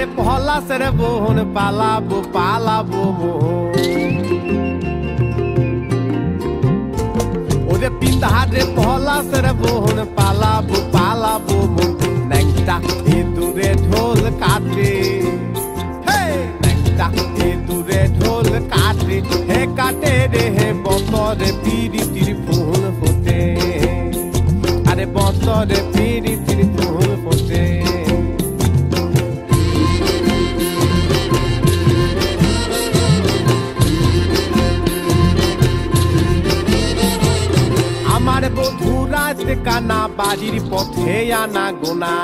রে পলাশের বোন পালাবো পালাবো ওরে পিন্ধা রে পলাশের বোন পালাবো পালাবো ন্যাংটা দূরে ঢোল কাটে ন্যাংটা দূরে ঢোল কাটে হে কাটে রে হে বতরে পিরিতির ফুল ফোটে আরে বতরে পিরিতির ফুল ফোটে আমার বধূ রাত কানা বাড়ির পথে আনা গোনা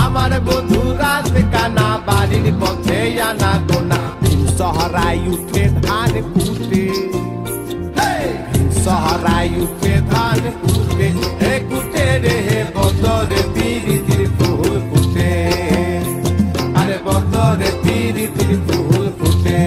আমার বধূ রাত কানা বাড়ির পথে আনা গোনা শহরাই উঠে ধান কুটে শহরাই উঠে ধান কুটে হে কুটে রে হে বতরে পিরিতির ফুল ফুটে আরে বতরে পিরিতির ফুল ফুটে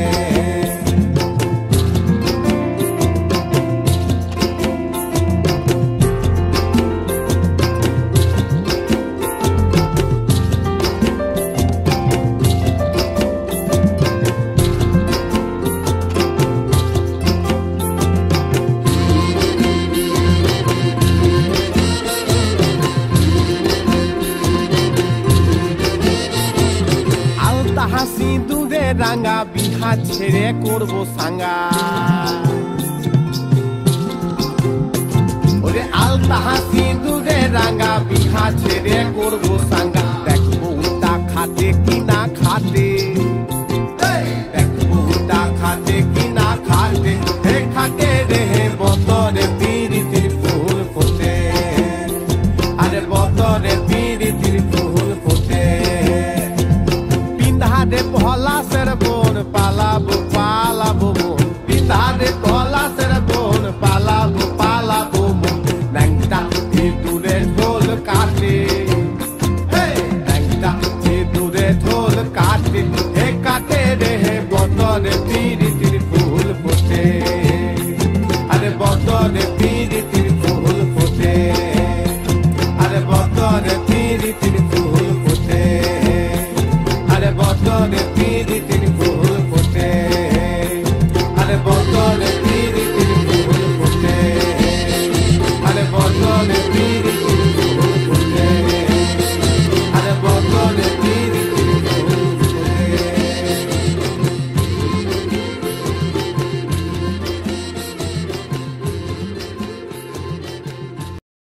সিঁদুরে রাঙা বিহা ছেড়ে করবো সাঙ্গা ওরে আলতাহা সিঁদুরে রাঙা বিহা ছেড়ে করবো সাঙ্গা দেখবো উল্টা খাতে কি না খাতে দেখবো উল্টা খাতে কি না খাতে হে খাতে রে হে বতরে পিরিতির ফুল ফোটে আরে বতরে পিরিতির ফুল ফোটে রে পলাশের বোন পালাবো পালাবো পিতা রে পলাশের বোন পালাবো পালাবো ন্যাংটা দূরে ঢোল কাটে ন্যাংটা দূরে ঢোল কাটে হে কাটে রে হে বতরে পিরিতির ফুল ফোটে আরে বতরে পিরিতির ফুল ফোটে আরে বতরে পিরিতির